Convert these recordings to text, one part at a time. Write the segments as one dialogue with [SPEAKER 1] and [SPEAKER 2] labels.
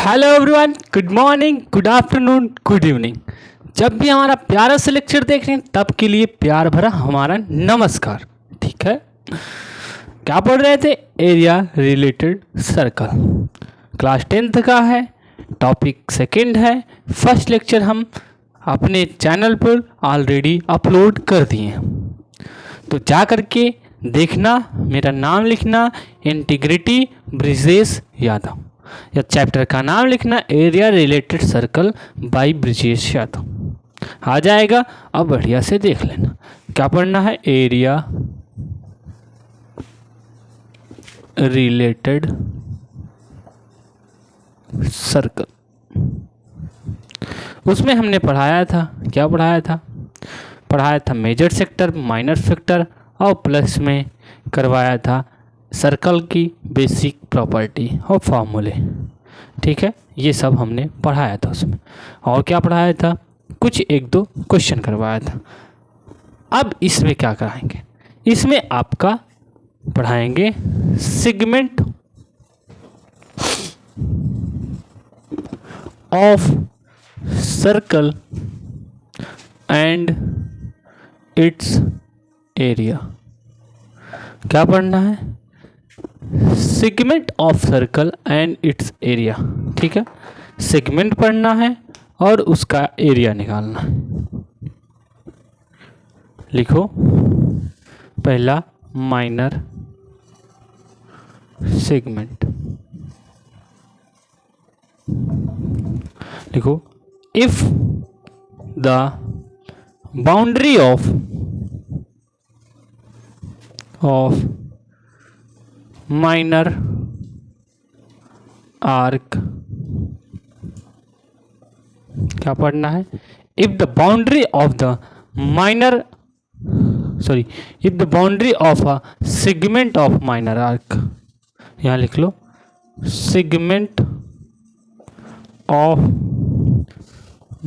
[SPEAKER 1] Hello everyone, good morning, good afternoon, good evening. जब भी हमारा प्यारा से लेक्चर देख रहे हैं तब के लिए प्यार भरा हमारा नमस्कार। ठीक है, क्या पढ़ रहे थे? Area related circle, class 10th का है, टॉपिक सेकंड है। फर्स्ट लेक्चर हम अपने चैनल पर ऑलरेडी अपलोड कर दिए हैं, तो जा करके देखना, मेरा नाम लिखना इंटीग्रिटी ब्रिजेश यादव, या चैप्टर का नाम लिखना area related circle by Brijesh Yadav. आ जाएगा। अब बढ़िया से देख लेना क्या पढ़ना है। एरिया रिलेटेड सर्कल, उसमें हमने पढ़ाया था, क्या पढ़ाया था? पढ़ाया था मेजर सेक्टर, माइनर सेक्टर, और प्लस में करवाया था सर्कल की बेसिक प्रॉपर्टी और फार्मूले। ठीक है, ये सब हमने पढ़ाया था उसमें। और क्या पढ़ाया था? कुछ एक दो क्वेश्चन करवाया था। अब इसमें क्या कराएंगे? इसमें आपका पढ़ाएंगे segment of circle and it's area. क्या पढ़ना है? Segment of circle and it's area. ठीक है, सेगमेंट पढ़ना है और उसका एरिया निकालना है। लिखो पहला माइनर सेगमेंट। लिखो if the boundary of minor arc, क्या पढ़ना है? if the boundary of a segment of minor arc, यहाँ लिख लो segment of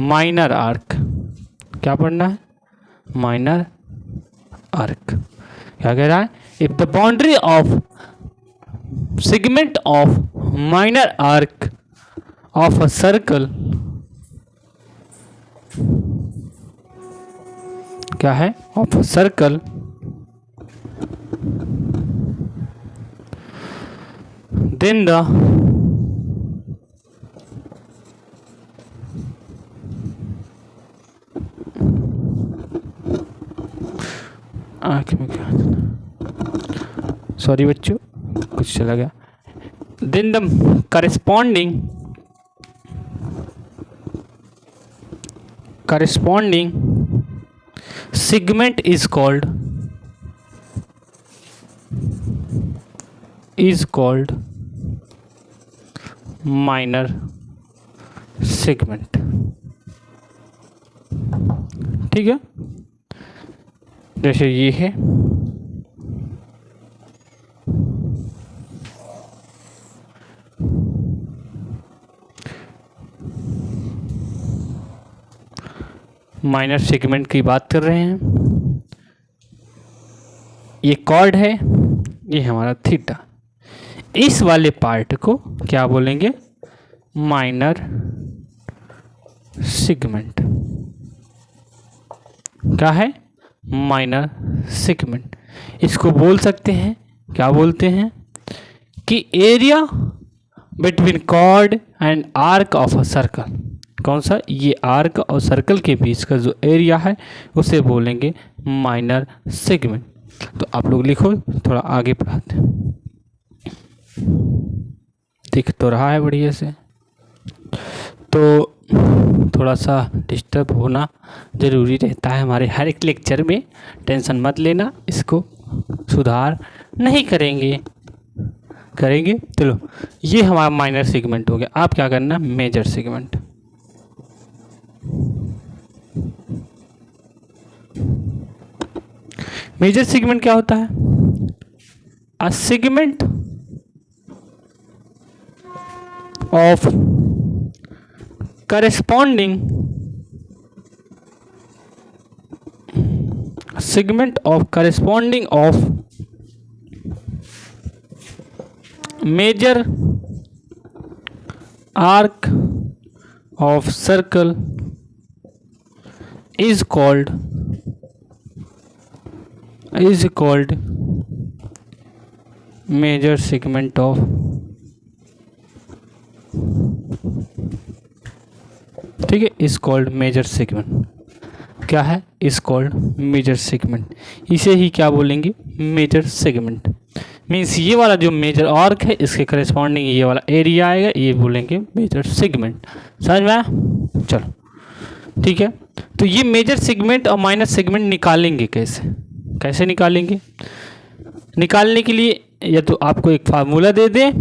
[SPEAKER 1] minor arc। क्या पढ़ना है? minor arc। क्या कह रहा है? if the boundary of segment of minor arc of a circle, क्या है? of a circle, then the आँख में क्या, सॉरी बच्चों, कुछ चला गया। Then the corresponding segment is called minor segment। ठीक है, जैसे ये है, माइनर सेगमेंट की बात कर रहे हैं। ये कॉर्ड है, ये हमारा थीटा। इस वाले पार्ट को क्या बोलेंगे? Minor segment. क्या है? Minor segment. इसको बोल सकते हैं, क्या बोलते हैं? कि area between chord and arc of a circle. कौन सा? ये आर्क और सर्कल के बीच का जो एरिया है उसे बोलेंगे माइनर सेगमेंट। तो आप लोग लिखो, थोड़ा आगे पढ़ाते हैं। दिख तो रहा है बढ़िया से, तो थोड़ा सा डिस्टर्ब होना ज़रूरी रहता है हमारे हर एक लेक्चर में। टेंशन मत लेना, इसको सुधार नहीं करेंगे। चलो, ये हमारा माइनर सेगमेंट हो गया। आप क्या करना? Major segment. मेजर सेगमेंट क्या होता है? A segment of corresponding of major arc of circle is called major segment of ठीक है, इज कॉल्ड मेजर सेगमेंट। क्या है? Is called major segment. इसे ही क्या बोलेंगे? Major segment. मीन्स ये वाला जो मेजर आर्क है इसके करेस्पॉन्डिंग ये वाला एरिया आएगा, ये बोलेंगे मेजर सेगमेंट। समझ में आया? चलो ठीक है। तो ये मेजर सेगमेंट और माइनर सेगमेंट निकालेंगे कैसे निकालेंगे? निकालने के लिए या तो आपको एक फार्मूला दे दें,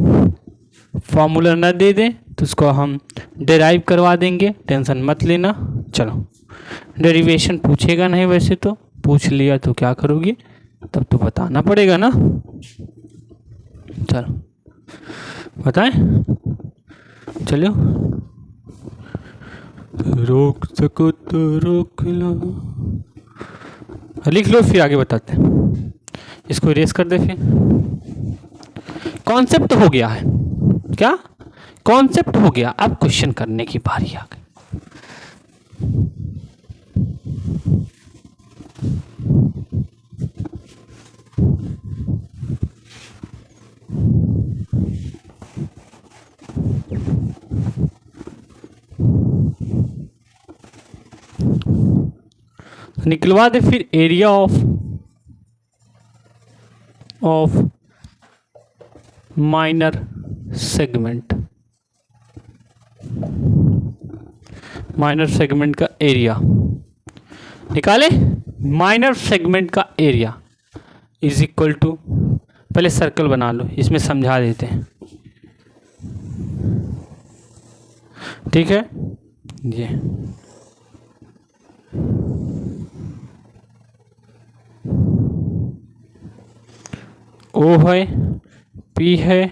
[SPEAKER 1] फार्मूला ना दे दें तो उसको हम डेराइव करवा देंगे, टेंशन मत लेना। चलो, डेरिवेशन पूछेगा नहीं, वैसे तो पूछ लिया तो क्या करोगे, तब तो बताना पड़ेगा ना। चलो बताएं, चलो। रोक सको तो रोक लो, लिख लो फिर आगे बताते हैं। इसको इरेज कर दे। फिर कॉन्सेप्ट हो गया है, क्या कॉन्सेप्ट हो गया। अब क्वेश्चन करने की बारी आ गई। निकलवा दे फिर area of minor segment. Minor segment का एरिया निकाले। माइनर सेगमेंट का एरिया इज इक्वल टू, पहले सर्कल बना लो, इसमें समझा देते हैं। ठीक है, ये ओ है, पी है,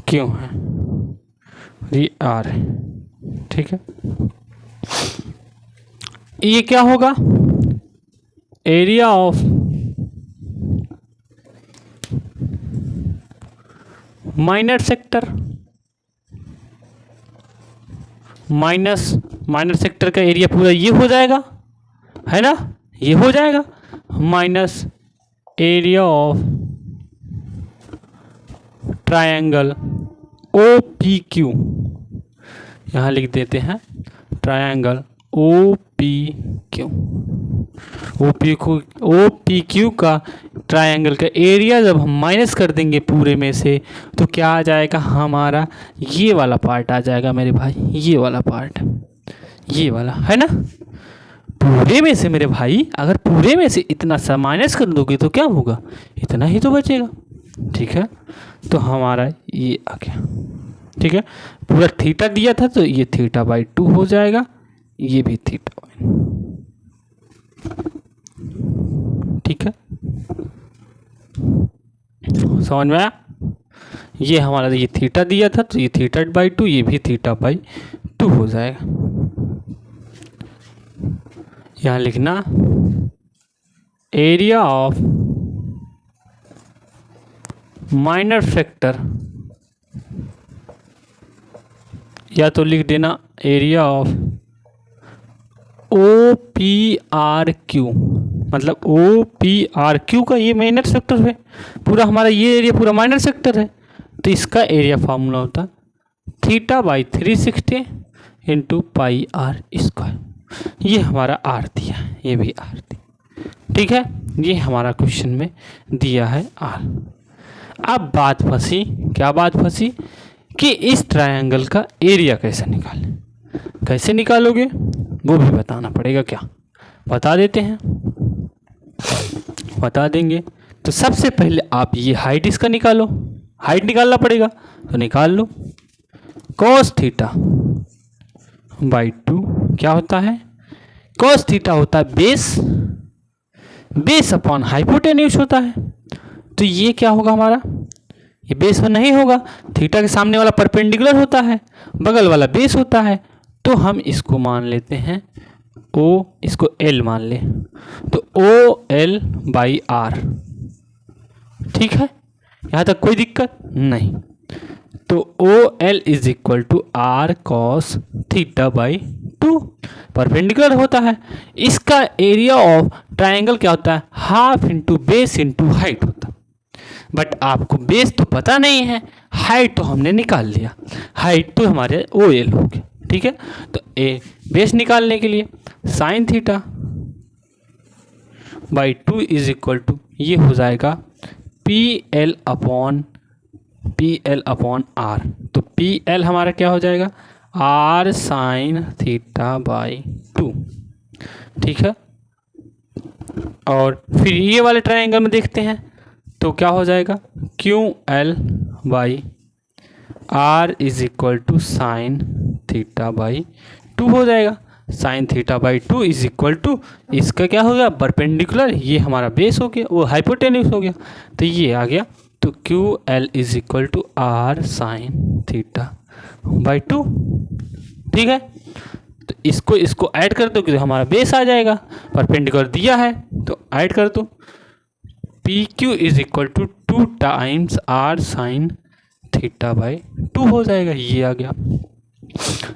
[SPEAKER 1] क्यों है, ये आर है। ठीक है, ये क्या होगा? Area of minor sector minor sector का एरिया पूरा ये हो जाएगा, है ना, ये हो जाएगा minus area of triangle O P Q. यहाँ लिख देते हैं triangle O P Q. O P Q का ट्रायंगल का एरिया जब हम माइनस कर देंगे पूरे में से तो क्या आ जाएगा? हमारा ये वाला पार्ट आ जाएगा मेरे भाई, ये वाला पार्ट, ये वाला, है ना। पूरे में से मेरे भाई, अगर पूरे में से इतना सा माइनस कर दोगे तो क्या होगा? इतना ही तो बचेगा। ठीक है, तो हमारा ये आ गया। ठीक है, पूरा थीटा दिया था तो ये थीटा बाई 2 हो जाएगा, ये भी थीटा बाई। ठीक है, समझ में आया? ये हमारा ये थीटा दिया था तो ये थीटा बाई 2, ये भी थीटा बाई 2 हो जाएगा। यहाँ लिखना एरिया ऑफ माइनर सेक्टर, या तो लिख देना area of O P R Q, मतलब ओ पी आर क्यू का ये माइनर सेक्टर है पूरा, हमारा ये एरिया पूरा माइनर सेक्टर है, तो इसका एरिया फार्मूला होता है theta by 360 into pi r square. ये हमारा आर दिया है, ये भी आर दिया। ठीक है, ये हमारा क्वेश्चन में दिया है आर। अब बात फंसी, क्या बात फंसी कि इस ट्रायंगल का एरिया कैसे निकालें। कैसे निकालोगे वो भी बताना पड़ेगा। क्या बता देते हैं, बता देंगे। तो सबसे पहले आप ये हाइट इसका निकालो, हाइट निकालना पड़ेगा तो निकाल लो। कॉस थीटा बाई 2 क्या होता है? कॉस थीटा होता है बेस अपॉन हाइपोटेन्यूज होता है। तो ये क्या होगा हमारा? ये बेस में नहीं होगा, थीटा के सामने वाला परपेंडिकुलर होता है, बगल वाला बेस होता है। तो हम इसको मान लेते हैं ओ, इसको एल मान ले, तो ओ एल बाई आर ठीक है, यहाँ तक कोई दिक्कत नहीं। तो O L is equal to r cos theta by 2 perpendicular होता है। इसका एरिया ऑफ ट्राइंगल क्या होता है, half into base into height होता है। बट आपको बेस तो पता नहीं है, हाइट तो हमने निकाल लिया, हाइट तो हमारे ओ एल हो गया। ठीक है, तो ए बेस निकालने के लिए sine theta by 2 is equal to ये हो जाएगा पी एल अपॉन आर। तो पी एल हमारा क्या हो जाएगा, आर साइन थीटा बाई 2। ठीक है, और फिर ये वाले ट्रायंगल में देखते हैं तो क्या हो जाएगा, Q L by r is equal to sine theta by 2 हो जाएगा। Sine theta by 2 is equal to इसका क्या हो गया, परपेंडिकुलर, ये हमारा बेस हो गया, वो हाइपोटेन्यूस हो गया, तो ये आ गया। तो Q L is equal to r sine theta by 2। ठीक है, तो इसको ऐड कर दो कि हमारा बेस आ जाएगा, परपेंडिकुलर दिया है तो ऐड कर दो। P Q is equal to 2 times r sine theta by 2 हो जाएगा, ये आ गया।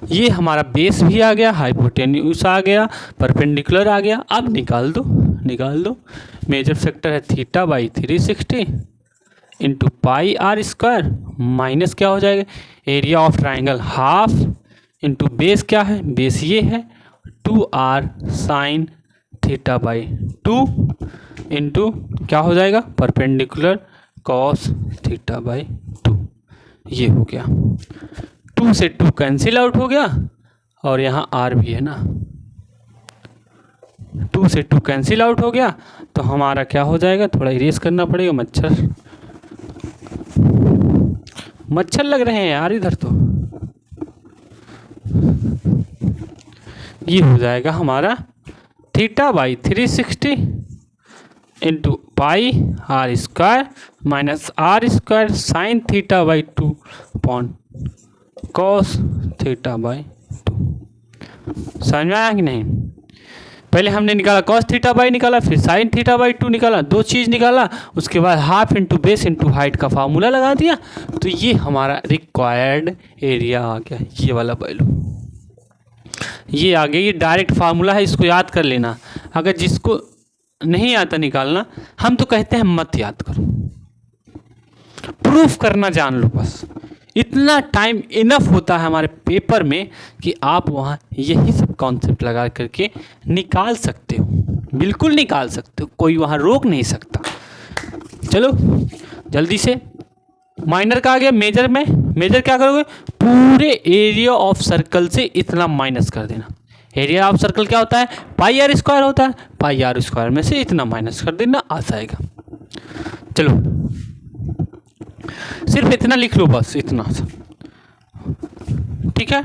[SPEAKER 1] ये हमारा बेस भी आ गया, हाइपोटेन्यूस आ गया, परपेंडिकुलर आ गया। अब निकाल दो। मेजर फैक्टर है theta by 360 into pi r square minus क्या हो जाएगा, area of triangle half into base क्या है, बेस ये है 2r sign theta by 2 into क्या हो जाएगा, परपेंडिकुलर कॉस थीटा बाई 2। ये हो गया, 2 से 2 कैंसिल आउट हो गया, और यहाँ r भी है ना, 2 से 2 कैंसिल आउट हो गया, तो हमारा क्या हो जाएगा, थोड़ा इरेज करना पड़ेगा, मच्छर लग रहे हैं यार इधर। तो ये हो जाएगा हमारा theta by 360 into pi r square minus r square sine theta by 2 upon cos theta by 2। समझ में आया कि नहीं? पहले हमने निकाला कॉस थीटा बाई निकाला, फिर साइन थीटा बाई 2 निकाला, दो चीज़ निकाला, उसके बाद half into base into height का फार्मूला लगा दिया, तो ये हमारा रिक्वायर्ड एरिया आ गया, ये वाला वैल्यू ये आ गया। ये डायरेक्ट फार्मूला है, इसको याद कर लेना। अगर जिसको नहीं आता निकालना, हम तो कहते हैं मत याद करो, प्रूफ करना जान लो बस। इतना टाइम इनफ होता है हमारे पेपर में कि आप वहाँ यही सब कॉन्सेप्ट लगा करके निकाल सकते हो, बिल्कुल निकाल सकते हो, कोई वहाँ रोक नहीं सकता। चलो जल्दी से, माइनर का आ गया मेजर में। मेजर क्या करोगे, पूरे एरिया ऑफ सर्कल से इतना माइनस कर देना। एरिया ऑफ सर्कल क्या होता है, पाई आर स्क्वायर होता है, पाई आर स्क्वायर में से इतना माइनस कर देना, आ जाएगा। चलो सिर्फ इतना लिख लो, बस इतना सा, ठीक है।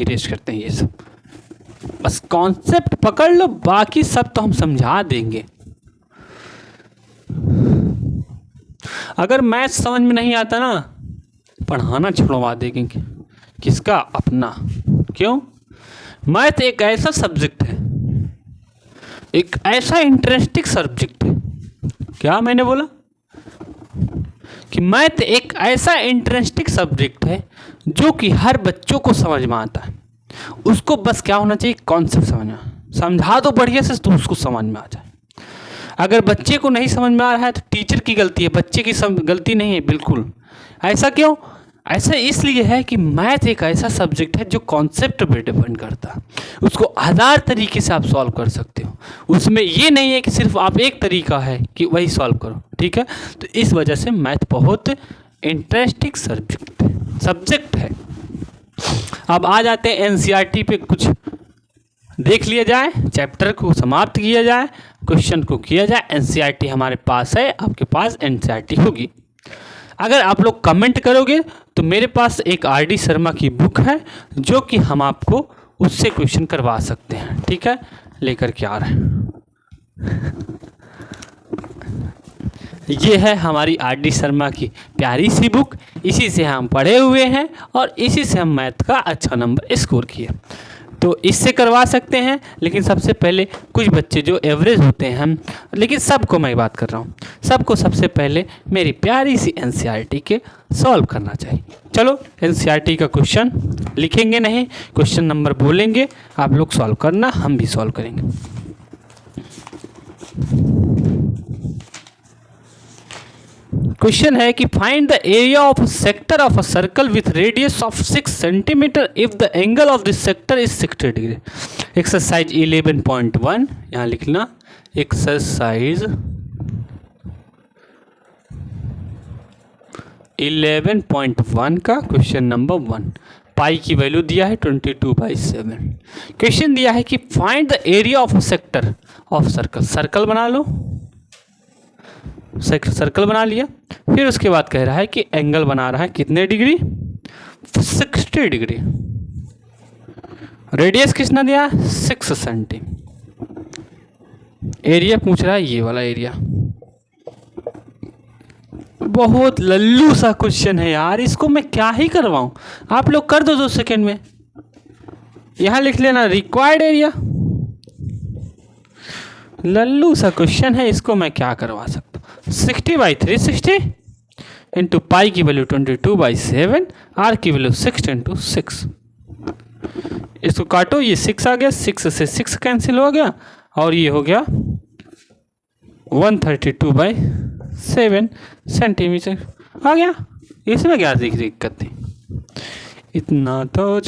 [SPEAKER 1] इरेज करते हैं ये सब, बस कॉन्सेप्ट पकड़ लो, बाकी सब तो हम समझा देंगे। अगर मैथ समझ में नहीं आता ना, पढ़ाना छुड़वा देंगे। किसका? अपना। क्यों? मैथ एक ऐसा सब्जेक्ट है, एक ऐसा इंटरेस्टिंग सब्जेक्ट है। क्या मैंने बोला कि मैथ एक ऐसा इंटरेस्टिंग सब्जेक्ट है जो कि हर बच्चों को समझ में आता है। उसको बस क्या होना चाहिए, कॉन्सेप्ट समझा दो बढ़िया से, तो उसको समझ में आ जाए। अगर बच्चे को नहीं समझ में आ रहा है तो टीचर की गलती है, बच्चे की गलती नहीं है बिल्कुल। ऐसा क्यों? ऐसा इसलिए है कि मैथ एक ऐसा सब्जेक्ट है जो कॉन्सेप्ट पे डिपेंड करता है। उसको हज़ार तरीके से आप सॉल्व कर सकते हो, उसमें ये नहीं है कि सिर्फ आप एक तरीका है कि वही सॉल्व करो, ठीक है। तो इस वजह से मैथ बहुत इंटरेस्टिंग सब्जेक्ट है। अब आ जाते हैं एनसीईआरटी पे, कुछ देख लिया जाए, चैप्टर को समाप्त किया जाए, क्वेश्चन को किया जाए। एनसीईआरटी हमारे पास है, आपके पास एनसीईआरटी होगी। अगर आप लोग कमेंट करोगे तो मेरे पास एक आर.डी. शर्मा की बुक है जो कि हम आपको उससे क्वेश्चन करवा सकते हैं, ठीक है। लेकर के आ रहे हैं, ये है हमारी आर.डी. शर्मा की प्यारी सी बुक। इसी से हम पढ़े हुए हैं और इसी से हम मैथ का अच्छा नंबर स्कोर किए। तो इससे करवा सकते हैं, लेकिन सबसे पहले कुछ बच्चे जो एवरेज होते हैं, लेकिन सबको मैं बात कर रहा हूँ, सबको सबसे पहले मेरी प्यारी सी एनसीईआरटी के सॉल्व करना चाहिए। चलो एनसीईआरटी का क्वेश्चन लिखेंगे नहीं, क्वेश्चन नंबर बोलेंगे, आप लोग सॉल्व करना, हम भी सॉल्व करेंगे। क्वेश्चन है कि find the area of sector of a circle with radius of 6 centimetre if the angle of this sector is 60 degree. Exercise 11.1 यहाँ लिखना, एक्सरसाइज 11.1 का क्वेश्चन नंबर 1। पाई की वैल्यू दिया है 22/7। क्वेश्चन दिया है कि find the area of sector of circle. Circle बना लो, सर्कल बना लिया, फिर उसके बाद कह रहा है कि एंगल बना रहा है कितने डिग्री, 60 डिग्री। रेडियस कितना दिया, 6 सेंटी। एरिया पूछ रहा है ये वाला एरिया। बहुत लल्लू सा क्वेश्चन है यार, इसको मैं क्या ही करवाऊं, आप लोग कर दो 2 सेकेंड में। यहां लिख लेना रिक्वायर्ड एरिया। लल्लू सा क्वेश्चन है, इसको मैं क्या करवा सकता हूँ। 60/360 इंटू पाई की वैल्यू 22/7, आर की वैल्यू 6 इंटू 6। इसको काटो, ये 6 आ गया, 6 से 6 कैंसिल हो गया, और ये हो गया 132/7 सेंटीमीटर आ गया। इसमें क्या दिक्कत थी, इतना तो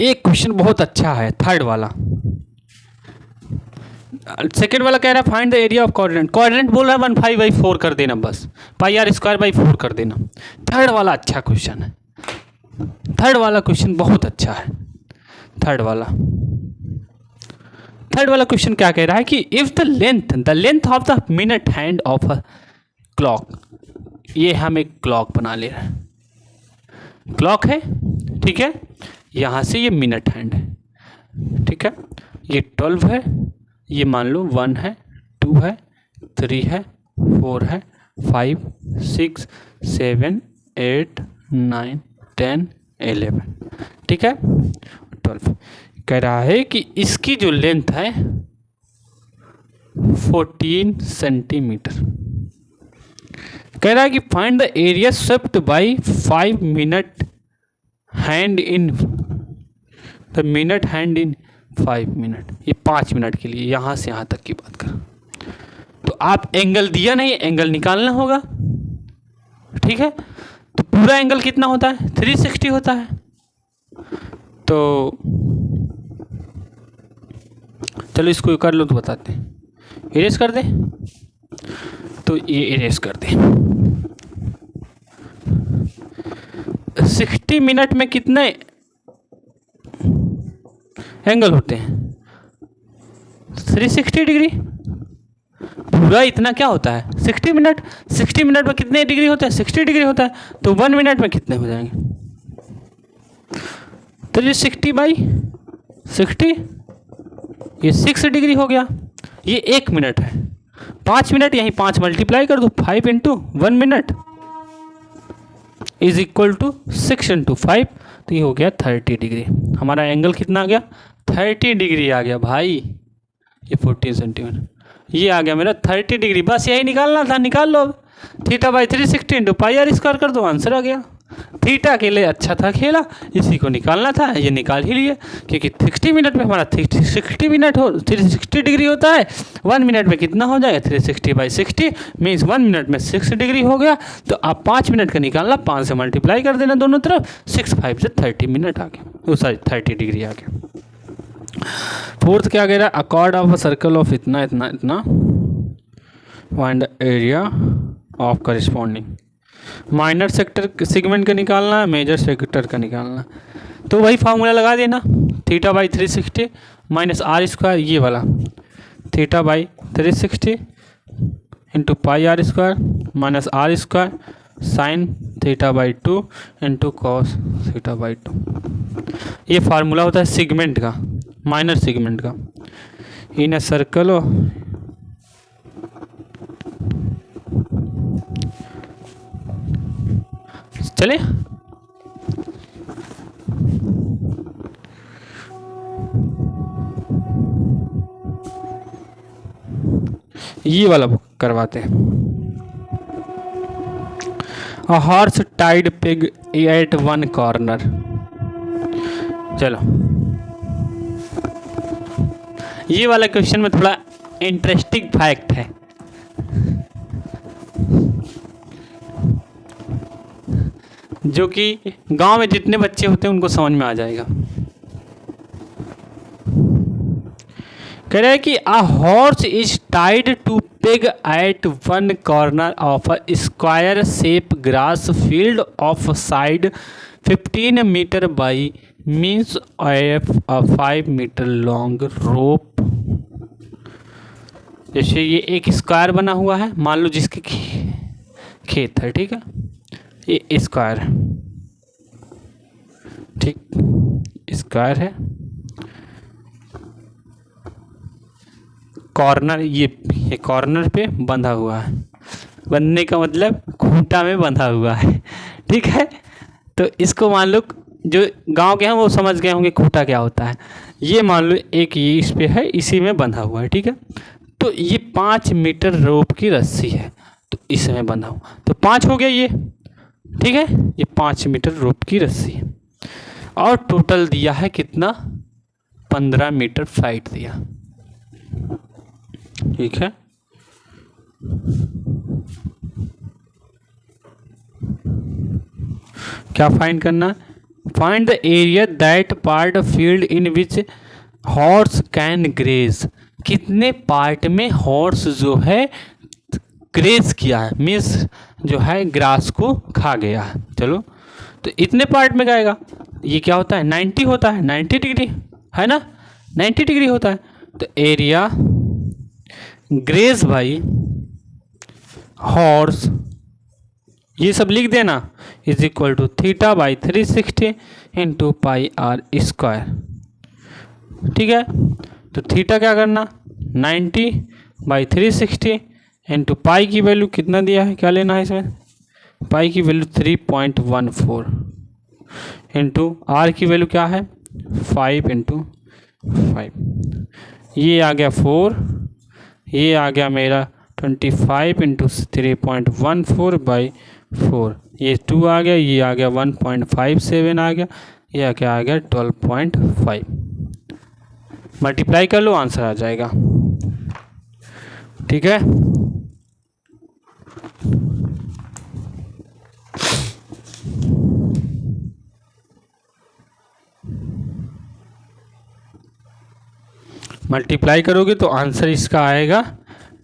[SPEAKER 1] एक क्वेश्चन बहुत अच्छा है, थर्ड वाला। सेकेंड वाला कह रहा है find the area of quadrant. Quadrant बोल रहा है 15/4 कर देना, बस πr²/4 कर देना। थर्ड वाला अच्छा क्वेश्चन है, थर्ड वाला क्वेश्चन बहुत अच्छा है। थर्ड वाला क्वेश्चन क्या कह रहा है कि if the length of the minute hand of a clock. ये हम एक क्लॉक बना ले रहे हैं, क्लॉक है, ठीक है, यहाँ से ये मिनट हैंड है, ठीक है, ये 12 है, ये मान लो 1 है, 2 है, 3 है, 4 है, 5, 6, 7, 8, 9, 10, 11, ठीक है, 12। कह रहा है कि इसकी जो लेंथ है 14 सेंटीमीटर। कह रहा है कि find the area swept by 5 minute hand in the minute hand in 5 minute. ये 5 मिनट के लिए यहाँ से यहाँ तक की बात कर। तो आप एंगल दिया नहीं, एंगल निकालना होगा, ठीक है। तो पूरा एंगल कितना होता है, 360 होता है। तो चलो इसको कर लो तो बताते हैं। इरेज कर दे, तो ये इरेज कर दे। 60 मिनट में कितने एंगल होते हैं, 360 डिग्री। पूरा इतना क्या होता है, 60 मिनट। 60 मिनट में कितने डिग्री होता है, 60 डिग्री होता है। तो 1 मिनट में कितने हो जाएंगे, 360/60, ये 6 डिग्री हो गया। ये 1 मिनट है, 5 मिनट, यहीं 5 मल्टीप्लाई कर दो, 5 into 1 minute is equal to 6 into 5, तो ये हो गया 30 डिग्री। हमारा एंगल कितना आ गया, 30 डिग्री आ गया भाई। ये 14 सेंटीमीटर, ये आ गया मेरा 30 डिग्री। बस यही निकालना था, निकाल लो अब। θ/360 इंटू πr² कर दो, आंसर आ गया। थीटा के लिए अच्छा था खेला, इसी को निकालना था, ये निकाल ही लिए। क्योंकि 60 मिनट में हमारा 360 डिग्री होता है। 1 मिनट में कितना हो जाएगा, 360/60 मीन्स 1 मिनट में 6 डिग्री हो गया। तो आप 5 मिनट का निकालना, 5 से मल्टीप्लाई कर देना दोनों तरफ, 6 5 से 30 मिनट आ गया, सॉरी 30 डिग्री आ गया। फोर्थ क्या कह रहा है, accord of a circle of इतना इतना इतना, find the area of corresponding. Minor sector segment का निकालना है, मेजर सेक्टर का निकालना। तो वही फार्मूला लगा देना, θ/360 माइनस r², ये वाला θ/360 into πr² minus r² sine θ/2 into cos θ/2। ये फार्मूला होता है सेगमेंट का, माइनर सेगमेंट का। इन अ सर्कल चले। ये वाला बुक करवाते हैं। A horse tied peg at one corner. चलो ये वाला क्वेश्चन में थोड़ा इंटरेस्टिंग फैक्ट है। जो कि गांव में जितने बच्चे होते हैं उनको समझ में आ जाएगा। कह रहा है कि a horse is tied to peg at one corner of a square shape grass field of side 15 metre by means of a 5 metre long rope. जैसे ये एक स्क्वायर बना हुआ है, मान लो जिसके खेत है, ठीक है, ये स्क्वायर है, ठीक, स्क्वायर है, कॉर्नर ये कॉर्नर पे बंधा हुआ है। बंधने का मतलब खूंटा में बंधा हुआ है, ठीक है। तो इसको मान लो, जो गांव के हैं वो समझ गए होंगे खूंटा क्या होता है। ये मान लो एक ये इस पे है, इसी में बंधा हुआ है, ठीक है। तो ये 5 मीटर रोप की रस्सी है, तो इसमें बंधा हुआ, तो 5 हो गया ये, ठीक है। ये 5 मीटर रोप की रस्सी है और टोटल दिया है कितना, 15 मीटर फ्लाइट दिया, ठीक है। क्या फाइंड करना, find the area that part field in which horse can graze. कितने पार्ट में हॉर्स जो है ग्रेज किया है, मीन्स जो है ग्रास को खा गया है। चलो तो इतने पार्ट में गएगा, ये क्या होता है 90 होता है, 90 डिग्री है ना, 90 डिग्री होता है। तो एरिया ग्रेज बाई हॉर्स, ये सब लिख देना, is equal to theta by 360 into pi r square, ठीक है। तो थीटा क्या करना, 90 बाई 360 इंटू पाई की वैल्यू कितना दिया है, क्या लेना है इसमें, पाई की वैल्यू 3.14 इंटू आर की वैल्यू क्या है 5 इंटू 5, ये आ गया 4, ये आ गया मेरा 25 इंटू 3.14 बाई 4, ये 2 आ गया, ये आ गया 1.57 आ गया, ये क्या आ गया 12.5। मल्टीप्लाई कर लो, आंसर आ जाएगा, ठीक है। मल्टीप्लाई करोगे तो आंसर इसका आएगा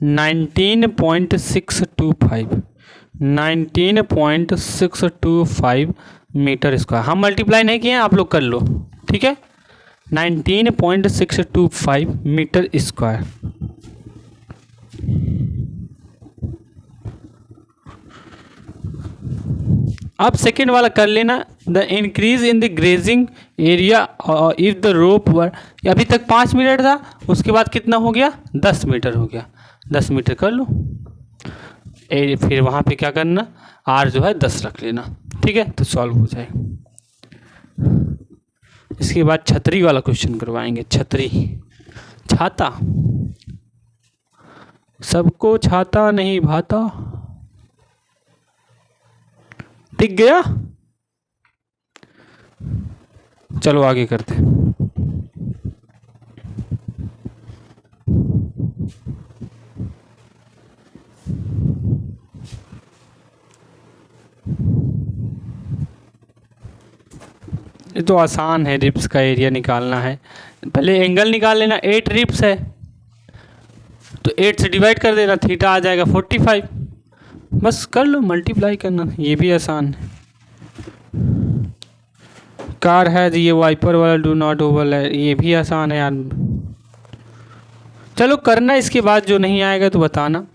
[SPEAKER 1] 19.625 मीटर स्क्वायर। हम मल्टीप्लाई नहीं किए हैं, आप लोग कर लो, ठीक है। 19.625 मीटर स्क्वायर। अब सेकेंड वाला कर लेना, the increase in the grazing area if the rope were, अभी तक 5 मीटर था, उसके बाद कितना हो गया 10 मीटर हो गया, 10 मीटर कर लो। फिर वहाँ पे क्या करना, आर जो है 10 रख लेना, ठीक है, तो सॉल्व हो जाएगा। इसके बाद छतरी वाला क्वेश्चन करवाएंगे। छतरी, छाता, सबको छाता नहीं भाता, दिख गया। चलो आगे करते हैं। ये तो आसान है, रिप्स का एरिया निकालना है। पहले एंगल निकाल लेना, 8 रिप्स है तो 8 से डिवाइड कर देना, थीटा आ जाएगा 45, बस कर लो, मल्टीप्लाई करना, ये भी आसान है। कार है ये वाइपर वाला डू नॉट ओवर है, ये भी आसान है यार। चलो करना, इसके बाद जो नहीं आएगा तो बताना,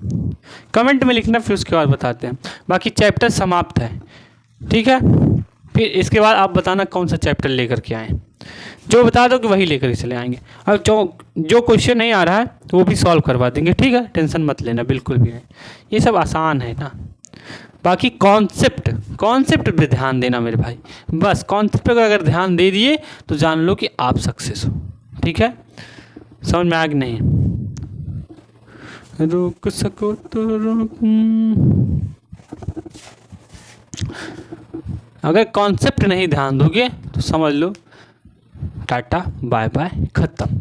[SPEAKER 1] कमेंट में लिखना, फिर उसके बाद बताते हैं। बाकी चैप्टर समाप्त है, ठीक है। फिर इसके बाद आप बताना कौन सा चैप्टर लेकर के आए। जो बता दो कि वही लेकर के चले आएंगे। अब जो क्वेश्चन नहीं आ रहा है तो वो भी सॉल्व करवा देंगे, ठीक है, टेंशन मत लेना बिल्कुल भी नहीं। ये सब आसान है ना। बाकी कॉन्सेप्ट पे ध्यान देना मेरे भाई, बस कॉन्सेप्ट पर अगर ध्यान दे दिए तो जान लो कि आप सक्सेस हो, ठीक है। समझ में आ गया नहीं? रोक सको तो रोक। अगर कॉन्सेप्ट नहीं ध्यान दोगे तो समझ लो टाटा बाय बाय खत्म।